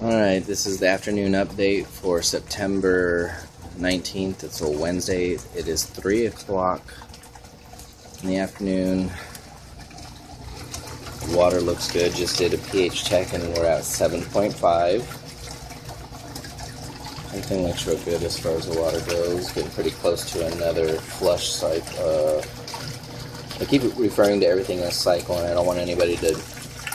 Alright, this is the afternoon update for September 19th. It's a Wednesday. It is 3 o'clock in the afternoon. The water looks good. Just did a pH check and we're at 7.5. Everything looks real good as far as the water goes. Getting pretty close to another flush cycle. I keep referring to everything as cycle, and I don't want anybody to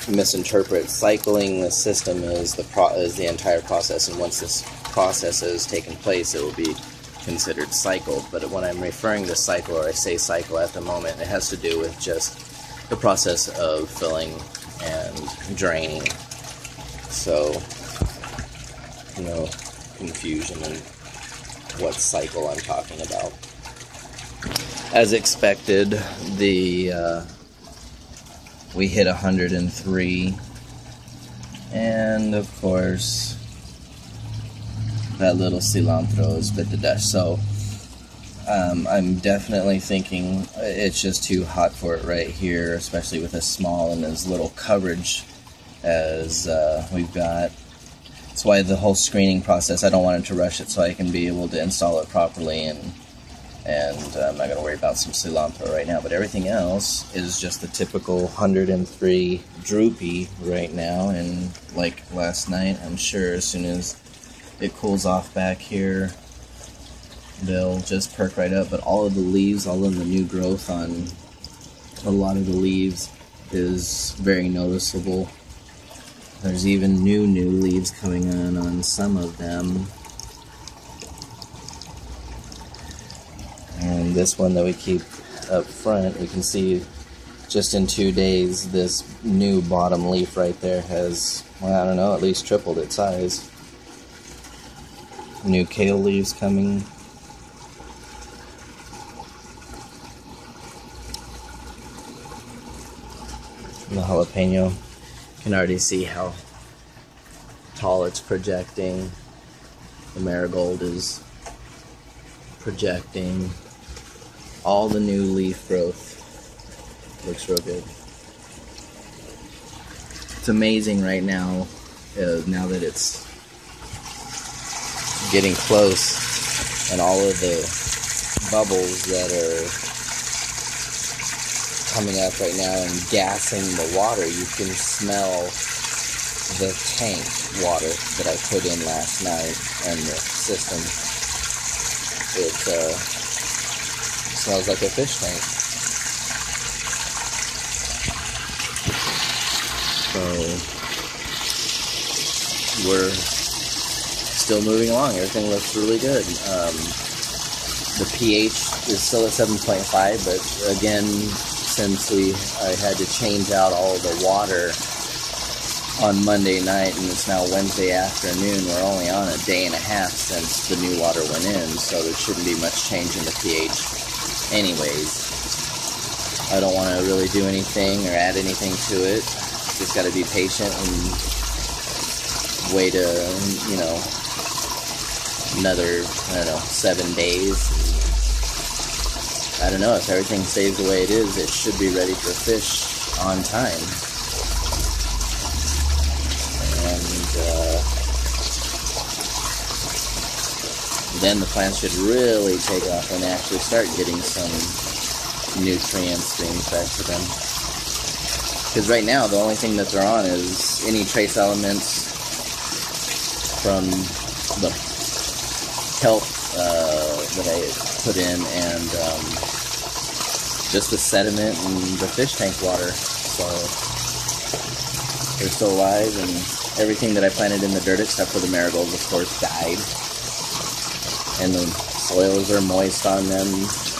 misinterpret. Cycling the system is the entire process, and once this process has taken place, it will be considered cycled. But when I'm referring to cycle, or I say cycle at the moment, it has to do with just the process of filling and draining. So, no confusion in what cycle I'm talking about. As expected, we hit 103, and of course that little cilantro has bit the dust. So I'm definitely thinking it's just too hot for it right here, especially with as small and as little coverage as we've got. That's why the whole screening process, I don't want it to rush it, so I can be able to install it properly, and I'm not going to worry about some cilantro right now. But everything else is just the typical 103 droopy right now. And like last night, I'm sure as soon as it cools off back here, they'll just perk right up. But all of the leaves, all of the new growth on a lot of the leaves is very noticeable. There's even new leaves coming on some of them. And this one that we keep up front, we can see just in 2 days, this new bottom leaf right there has, well, I don't know, at least tripled its size. New kale leaves coming. The jalapeno, you can already see how tall it's projecting. The marigold is projecting. All the new leaf growth looks real good. It's amazing right now, now that it's getting close, and all of the bubbles that are coming up right now and gassing the water. You can smell the tank water that I put in last night and the system. It smells like a fish tank. So we're still moving along. Everything looks really good. The pH is still at 7.5, but again, since I had to change out all the water on Monday night, and it's now Wednesday afternoon, we're only on a day and a half since the new water went in, so there shouldn't be much change in the pH anyways. I don't want to really do anything or add anything to it. Just got to be patient and wait another, 7 days. I don't know, if everything stays the way it is, it should be ready for fish on time. And then the plants should really take off and actually start getting some nutrients being fed to them. Because right now, the only thing that they're on is any trace elements from the kelp that I put in, and just the sediment and the fish tank water. So they're still alive, and everything that I planted in the dirt except for the marigolds, of course, died. And the soils are moist on them.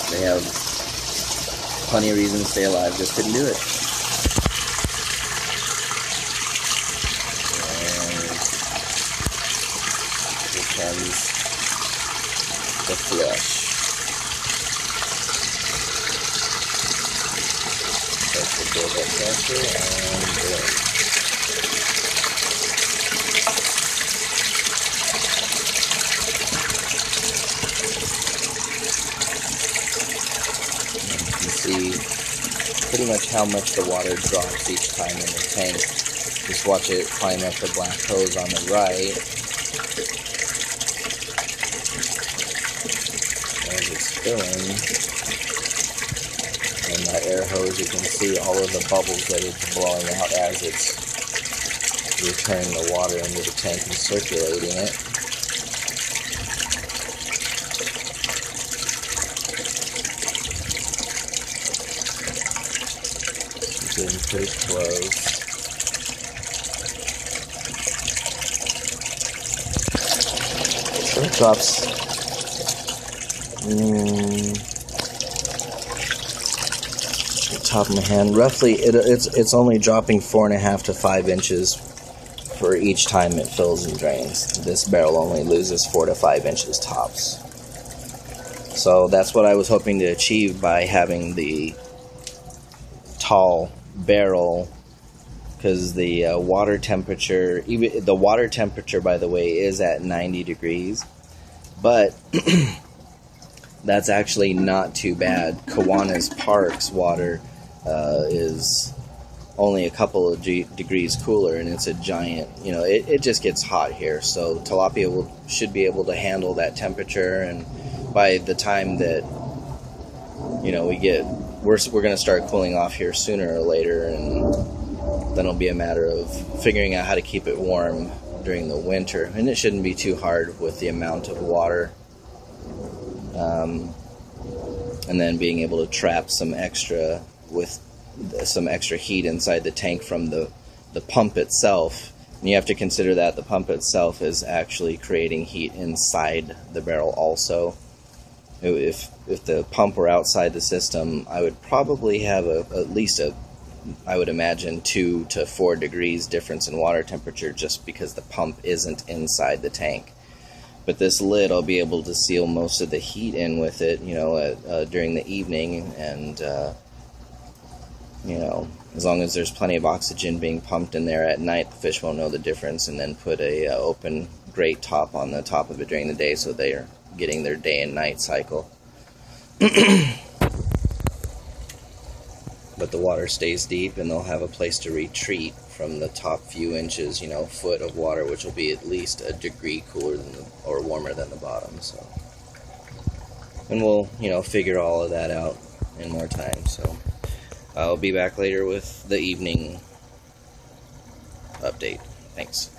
They have plenty of reason to stay alive, just couldn't do it. And here comes the flush. Start to build up pressure, and boom. See pretty much how much the water drops each time in the tank. Just watch it climb up the black hose on the right as it's filling. And that air hose, you can see all of the bubbles that it's blowing out as it's returning the water into the tank and circulating it. It's getting pretty close. It drops the top of my hand. Roughly, it's only dropping 4.5 to 5 inches for each time it fills and drains. This barrel only loses 4 to 5 inches tops. So that's what I was hoping to achieve by having the tall barrel, because the water temperature, even the water temperature, by the way, is at 90 degrees, but that's actually not too bad. Kiwanis Park's water is only a couple of degrees cooler, and it's a giant, you know, it just gets hot here, so tilapia should be able to handle that temperature. And by the time that, you know, we're going to start cooling off here sooner or later, and then it'll be a matter of figuring out how to keep it warm during the winter. And it shouldn't be too hard with the amount of water. And then being able to trap some extra heat inside the tank from the pump itself. And you have to consider that the pump itself is actually creating heat inside the barrel also. If the pump were outside the system, I would probably have at least I would imagine 2 to 4 degrees difference in water temperature, just because the pump isn't inside the tank. But this lid, I'll be able to seal most of the heat in with it, you know, during the evening, and you know, as long as there's plenty of oxygen being pumped in there at night, the fish won't know the difference. And then put a open grate top on the top of it during the day, so they are getting their day and night cycle. But the water stays deep, and they'll have a place to retreat from the top few inches, you know, foot of water, which will be at least a degree cooler than or warmer than the bottom. So, and we'll, you know, figure all of that out in more time. So I'll be back later with the evening update. Thanks.